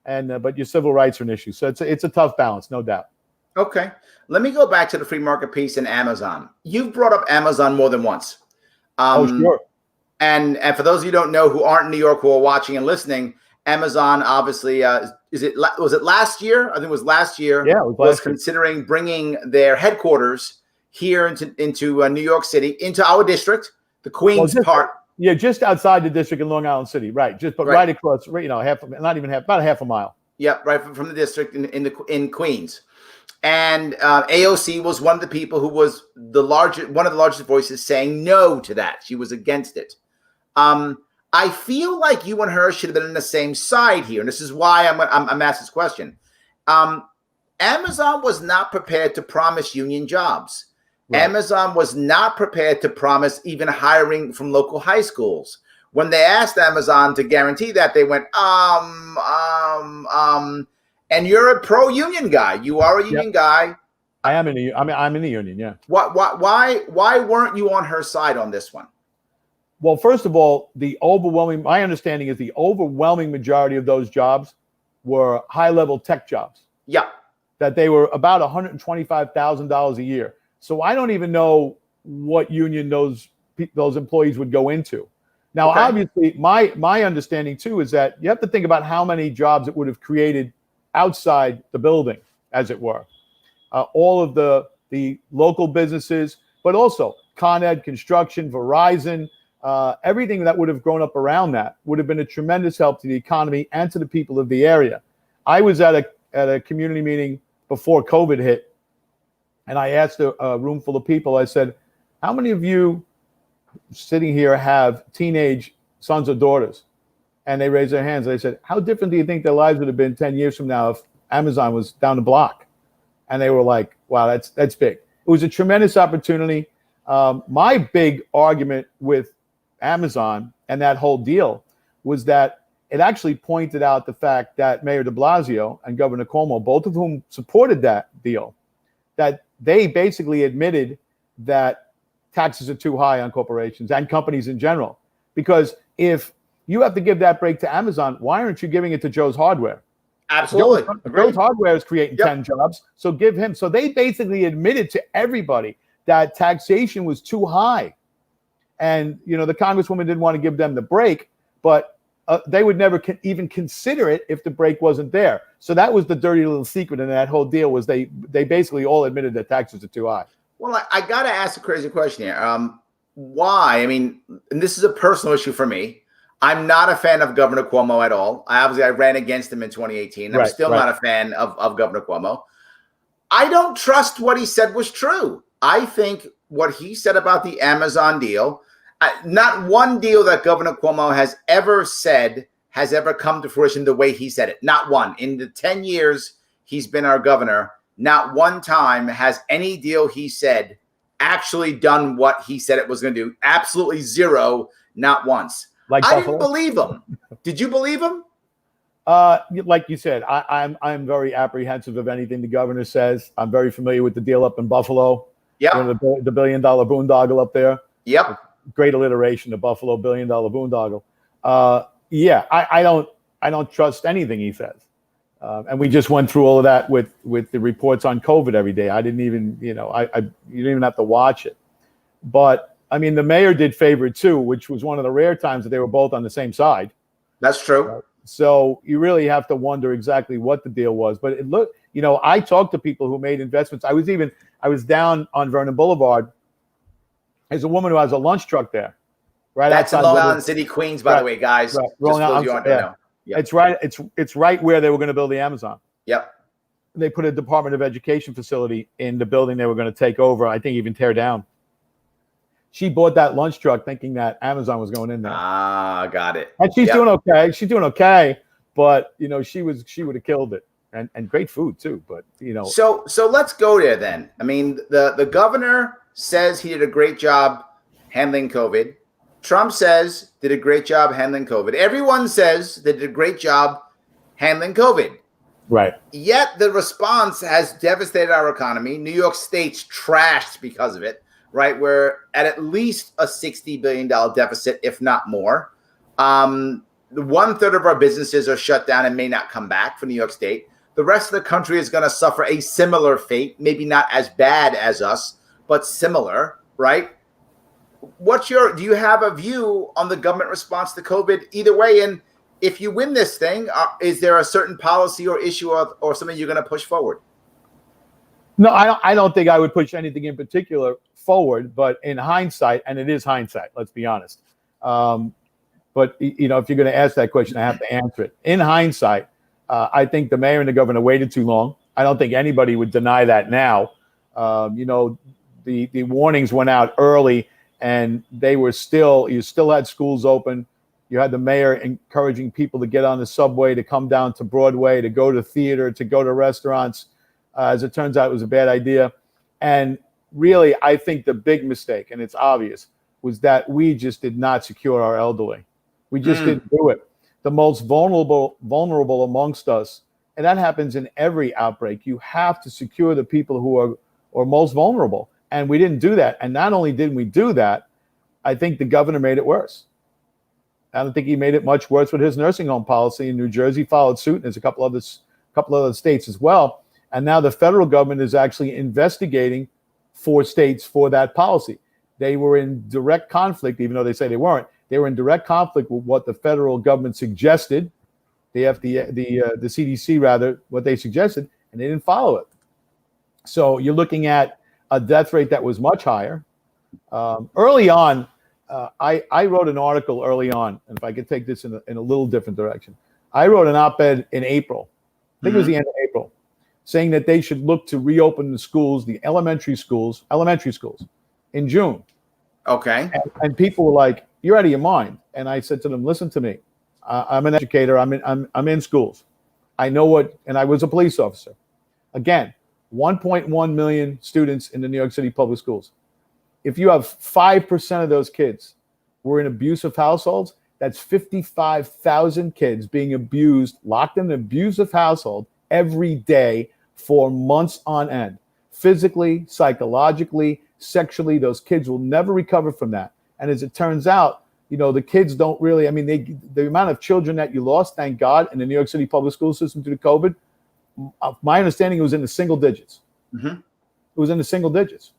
but your civil rights are an issue. So it's a tough balance, no doubt. Okay. Let me go back to the free market piece in Amazon. You've brought up Amazon more than once. Sure. And for those of you who don't know, who aren't in New York, who are watching and listening, Amazon obviously, was it last year? I think it was last year. Yeah, was considering bringing their headquarters here into New York City, into our district, the Queens part. Yeah, just outside the district in Long Island City, right? Right across, about half a mile. Yeah, right from the district in Queens. And A.O.C. was one of the people who was one of the largest voices saying no to that. She was against it. I feel like you and her should have been on the same side here, and this is why I'm asked this question. Amazon was not prepared to promise union jobs. Right. Amazon was not prepared to promise even hiring from local high schools. When they asked Amazon to guarantee that, they went, and you're a pro-union guy. You are a union guy. I'm in the union, yeah. Why weren't you on her side on this one? Well, first of all, my understanding is the overwhelming majority of those jobs were high-level tech jobs. Yeah. That they were about $125,000 a year. So I don't even know what union those employees would go into. Now, obviously, my understanding, too, is that you have to think about how many jobs it would have created outside the building, as it were. All of the local businesses, but also Con Ed, construction, Verizon, everything that would have grown up around that would have been a tremendous help to the economy and to the people of the area. I was at a community meeting before COVID hit, and I asked a room full of people, I said, how many of you sitting here have teenage sons or daughters? And they raised their hands. They said, how different do you think their lives would have been 10 years from now if Amazon was down the block? And they were like, wow, that's big. It was a tremendous opportunity. My big argument with Amazon and that whole deal was that it actually pointed out the fact that Mayor de Blasio and Governor Cuomo, both of whom supported that deal, that they basically admitted that taxes are too high on corporations and companies in general. Because if you have to give that break to Amazon, why aren't you giving it to Joe's Hardware? Absolutely. Joe's Hardware is creating 10 jobs, so give him. So they basically admitted to everybody that taxation was too high. And, you know, the Congresswoman didn't want to give them the break, but they would never even consider it if the break wasn't there. So that was the dirty little secret in that whole deal, was they basically all admitted that taxes are too high. Well, I got to ask a crazy question here. Why? I mean, and this is a personal issue for me. I'm not a fan of Governor Cuomo at all. I ran against him in 2018. I'm still not a fan of Governor Cuomo. I don't trust what he said was true. I think what he said about the Amazon deal, not one deal that Governor Cuomo has ever said has ever come to fruition the way he said it. Not one. In the 10 years he's been our governor, not one time has any deal he said actually done what he said it was going to do. Absolutely zero, not once. Like I didn't believe him. Did you believe him? Like you said, I'm very apprehensive of anything the governor says. I'm very familiar with the deal up in Buffalo. Yeah, the $1 billion boondoggle up there. Yep. Great alliteration, the Buffalo $1 billion boondoggle. I don't trust anything he says. And we just went through all of that with the reports on COVID every day. I didn't even, you didn't even have to watch it. But I mean, the mayor did favor it too, which was one of the rare times that they were both on the same side. That's true. So you really have to wonder exactly what the deal was. But it looked, I talked to people who made investments. I was down on Vernon Boulevard. There's a woman who has a lunch truck there. Right. That's in Long Island City, Queens, by the way, guys. Right. Yep. It's right. It's right where they were going to build the Amazon. Yep. They put a Department of Education facility in the building they were going to take over. I think even tear down. She bought that lunch truck thinking that Amazon was going in there. Ah, got it. And she's doing okay. She's doing okay, but she would have killed it, and great food too. But So let's go there then. I mean, the governor says he did a great job handling COVID. Trump says did a great job handling COVID. Everyone says they did a great job handling COVID. Right. Yet the response has devastated our economy. New York State's trashed because of it. Right, we're at least a $60 billion deficit, if not more. 1/3 of our businesses are shut down and may not come back for New York State. The rest of the country is going to suffer a similar fate, maybe not as bad as us, but similar, right? Do you have a view on the government response to COVID either way? And if you win this thing, is there a certain policy or issue or something you're going to push forward? No, I don't think I would push anything in particular forward, but in hindsight, and it is hindsight, let's be honest. But if you're going to ask that question, I have to answer it. In hindsight, I think the mayor and the governor waited too long. I don't think anybody would deny that now. The warnings went out early, and you still had schools open. You had the mayor encouraging people to get on the subway, to come down to Broadway, to go to theater, to go to restaurants. As it turns out, it was a bad idea. And really, I think the big mistake, and it's obvious, was that we just did not secure our elderly. We just didn't do it. The most vulnerable amongst us, and that happens in every outbreak, you have to secure the people who are most vulnerable. And we didn't do that. And not only didn't we do that, I think the governor made it worse. I don't think he made it much worse with his nursing home policy. In New Jersey followed suit, and there's a couple other states as well. And now the federal government is actually investigating 4 states for that policy. They were in direct conflict, even though they say they weren't. They were in direct conflict with what the federal government suggested, the CDC rather, what they suggested, and they didn't follow it. So you're looking at a death rate that was much higher, Early on, I wrote an article early on, and if I could take this in a little different direction, I wrote an op-ed in April. I think it was the end of April, saying that they should look to reopen the schools, the elementary schools, in June. Okay. And people were like, "You're out of your mind." And I said to them, "Listen to me. I'm an educator. I'm in schools. I know what." And I was a police officer. Again, 1.1 million students in the New York City public schools. If you have 5% of those kids were in abusive households, that's 55,000 kids being abused, locked in an abusive household every day for months on end. Physically, psychologically, sexually, those kids will never recover from that. And as it turns out, the kids don't really, the amount of children that you lost, thank God, in the New York City public school system due to COVID, my understanding, it was in the single digits. It was in the single digits.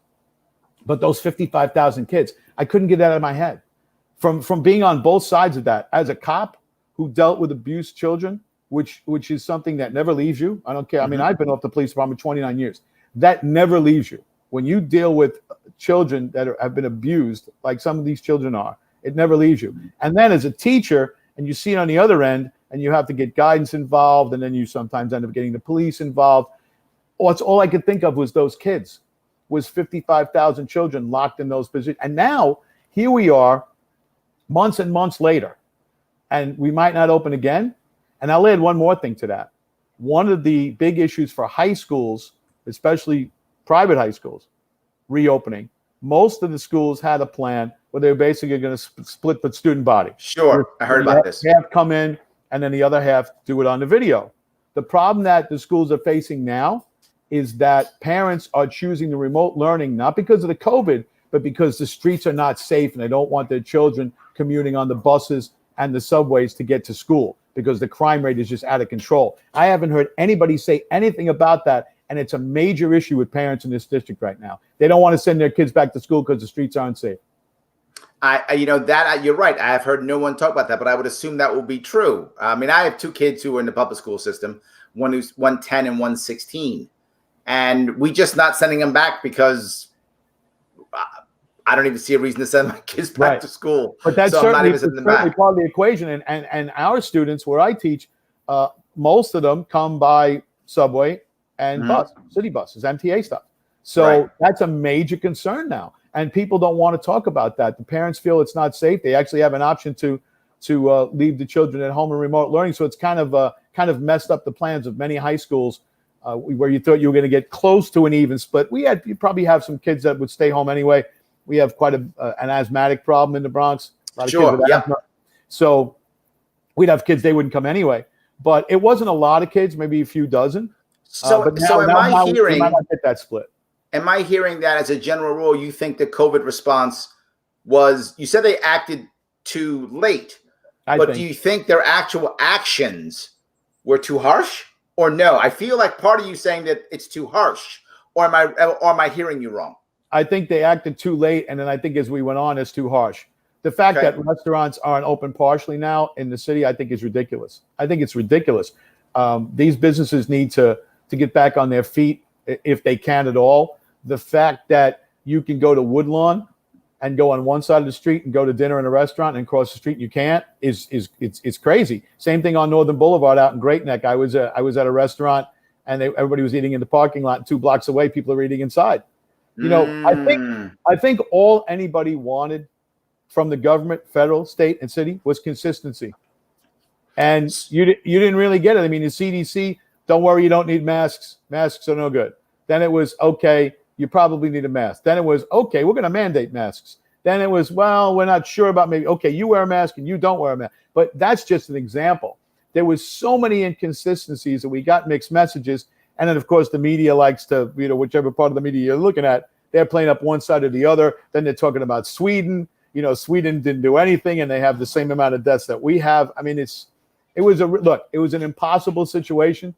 But those 55,000 kids, I couldn't get that out of my head. From being on both sides of that, as a cop who dealt with abused children, which is something that never leaves you. I don't care. I've been off the police department 29 years. That never leaves you. When you deal with children that have been abused, like some of these children are, it never leaves you. And then as a teacher, and you see it on the other end, and you have to get guidance involved, and then you sometimes end up getting the police involved. That's all I could think of was those kids, was 55,000 children locked in those positions. And now here we are, months and months later, and we might not open again. And I'll add one more thing to that. One of the big issues for high schools, especially private high schools, reopening, most of the schools had a plan where they were basically going to split the student body. Sure, I heard about this. Half come in, and then the other half do it on the video. The problem that the schools are facing now is that parents are choosing the remote learning, not because of the COVID, but because the streets are not safe and they don't want their children commuting on the buses and the subways to get to school because the crime rate is just out of control. I haven't heard anybody say anything about that, and it's a major issue with parents in this district right now. They don't want to send their kids back to school because the streets aren't safe. You're right. I have heard no one talk about that, but I would assume that will be true. I have two kids who are in the public school system, one who's 10 and 116. And we just not sending them back because I don't even see a reason to send my kids back to school. But that's certainly part of the equation. And our students, where I teach, most of them come by subway and bus, city buses, MTA stuff. So that's a major concern now. And people don't want to talk about that. The parents feel it's not safe. They actually have an option to leave the children at home in remote learning. So it's kind of messed up the plans of many high schools where you thought you were going to get close to an even split. You probably have some kids that would stay home anyway. We have quite an asthmatic problem in the Bronx. A lot of kids with asthma. So we'd have kids, they wouldn't come anyway. But it wasn't a lot of kids, maybe a few dozen. So am I hearing? We might not get that split. Am I hearing that as a general rule, you think the COVID response was, you said they acted too late, but do you think their actual actions were too harsh or no? I feel like part of you saying that it's too harsh, or am I hearing you wrong? I think they acted too late. And then I think as we went on, it's too harsh. The fact that restaurants aren't open partially now in the city, I think is ridiculous. I think it's ridiculous. These businesses need to get back on their feet if they can at all. The fact that you can go to Woodlawn and go on one side of the street and go to dinner in a restaurant and cross the street and you can't it's crazy. Same thing on Northern Boulevard out in Great Neck. I was at a restaurant and everybody was eating in the parking lot, and 2 blocks away people are eating inside. I think all anybody wanted from the government, federal, state, and city was consistency. And you didn't really get it. The CDC, don't worry, you don't need masks. Masks are no good. Then it was, okay, you probably need a mask. Then it was, okay, we're going to mandate masks. Then it was, well, we're not sure about maybe, okay, you wear a mask and you don't wear a mask. But that's just an example. There was so many inconsistencies that we got mixed messages. And then, of course, the media likes to, whichever part of the media you're looking at, they're playing up one side or the other. Then they're talking about Sweden. Sweden didn't do anything and they have the same amount of deaths that we have. It was an impossible situation.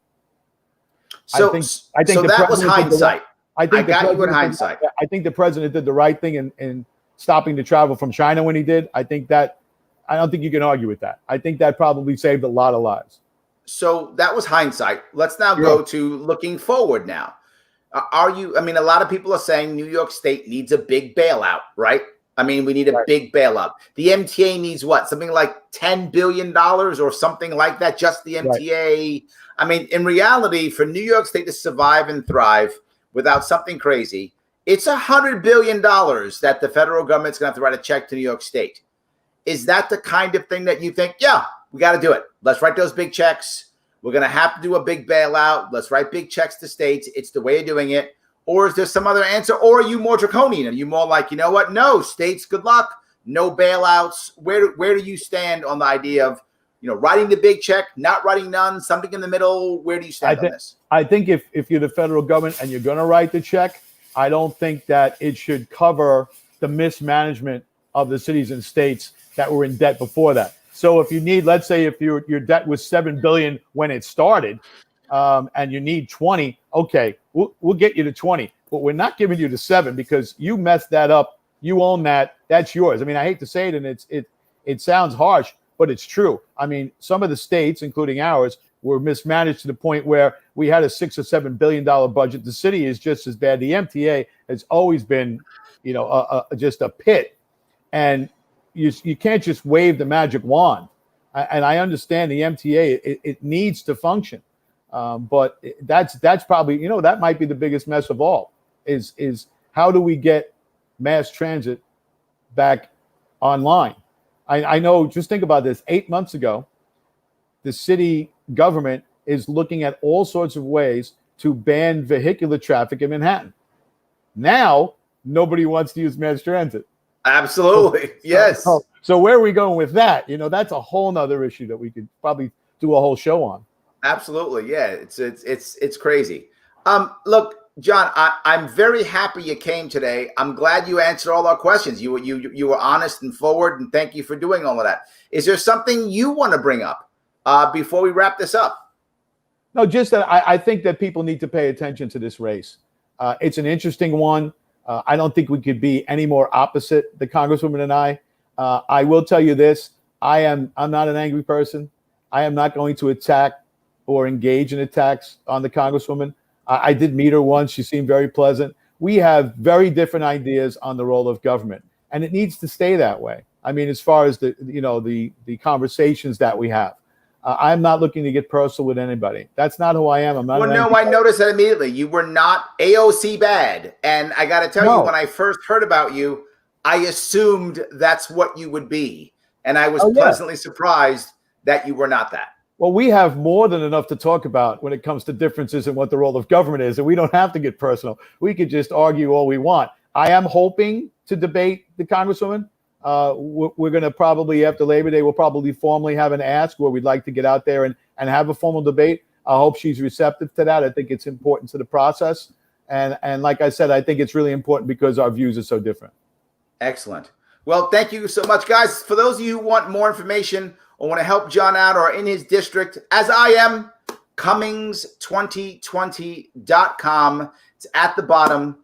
So that was hindsight. I got you with hindsight. I think the president did the right thing in stopping the travel from China when he did. I don't think you can argue with that. I think that probably saved a lot of lives. So that was hindsight. Let's now go to looking forward now. Are you? I mean, a lot of people are saying New York State needs a big bailout, right? I mean, we need a big bailout. The MTA needs what? Something like $10 billion or something like that, just the MTA. Right. I mean, in reality, for New York State to survive and thrive without something crazy, it's $100 billion that the federal government's going to have to write a check to New York State. Is that the kind of thing that you think, yeah, we got to do it? Let's write those big checks. We're going to have to do a big bailout. Let's write big checks to states. It's the way of doing it. Or is there some other answer? Or are you more draconian? Are you more like, you know what? No, states, good luck. No bailouts. Where do you stand on the idea of, writing the big check, not writing none, something in the middle? Where do you stand on this? I think if you're the federal government and you're going to write the check, I don't think that it should cover the mismanagement of the cities and states that were in debt before that. So if you need, let's say if your debt was $7 billion when it started, and you need 20, okay, we'll get you to 20, but we're not giving you the 7 because you messed that up. You own that. That's yours. I mean, I hate to say it, and it sounds harsh, but it's true. I mean, some of the states, including ours, were mismanaged to the point where we had a $6 or $7 billion budget. The city is just as bad. The MTA has always been, just a pit, and you can't just wave the magic wand. And I understand the MTA; it needs to function. But that's probably, that might be the biggest mess of all is how do we get mass transit back online? I know, just think about this. 8 months ago, the city government is looking at all sorts of ways to ban vehicular traffic in Manhattan. Now, nobody wants to use mass transit. Absolutely. Yes. So where are we going with that? That's a whole nother issue that we could probably do a whole show on. Absolutely. Yeah. It's crazy. Look, John, I'm very happy you came today. I'm glad you answered all our questions. You were honest and forward, and thank you for doing all of that. Is there something you want to bring up before we wrap this up? No, just that I think that people need to pay attention to this race. It's an interesting one. I don't think we could be any more opposite, the Congresswoman and I. I will tell you this. I'm not an angry person. I am not going to attack or engage in attacks on the Congresswoman. I did meet her once. She seemed very pleasant. We have very different ideas on the role of government, and it needs to stay that way. I mean, as far as the conversations that we have, I'm not looking to get personal with anybody. That's not who I am. I'm not. Well, no, I noticed that immediately. You were not A.O.C. bad, and I got to tell you, when I first heard about you, I assumed that's what you would be, and I was pleasantly surprised that you were not that. Well, we have more than enough to talk about when it comes to differences in what the role of government is, and we don't have to get personal. We could just argue all we want. I am hoping to debate the Congresswoman. We're going to probably, after Labor Day, we'll probably formally have an ask where we'd like to get out there and have a formal debate. I hope she's receptive to that. I think it's important to the process. And like I said, I think it's really important because our views are so different. Excellent. Well, thank you so much, guys. For those of you who want more information or want to help John out or in his district, as I am, Cummings2020.com. It's at the bottom.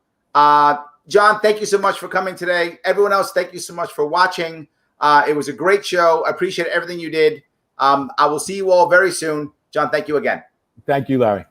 John, thank you so much for coming today. Everyone else, thank you so much for watching. It was a great show. I appreciate everything you did. I will see you all very soon. John, thank you again. Thank you, Larry.